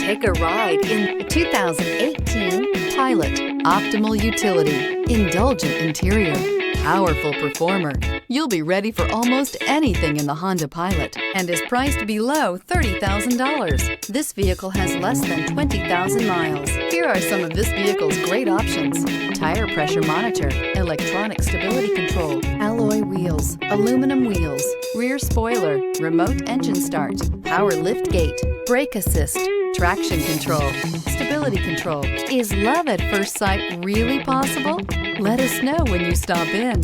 Take a ride in the 2018 Pilot. Optimal utility, indulgent interior, powerful performer. You'll be ready for almost anything in the Honda Pilot and is priced below $30,000. This vehicle has less than 20,000 miles. Here are some of this vehicle's great options: tire pressure monitor, electronic stability control, alloy wheels, aluminum wheels, rear spoiler, remote engine start, power lift gate, brake assist, traction control, stability control. Is love at first sight really possible? Let us know when you stop in.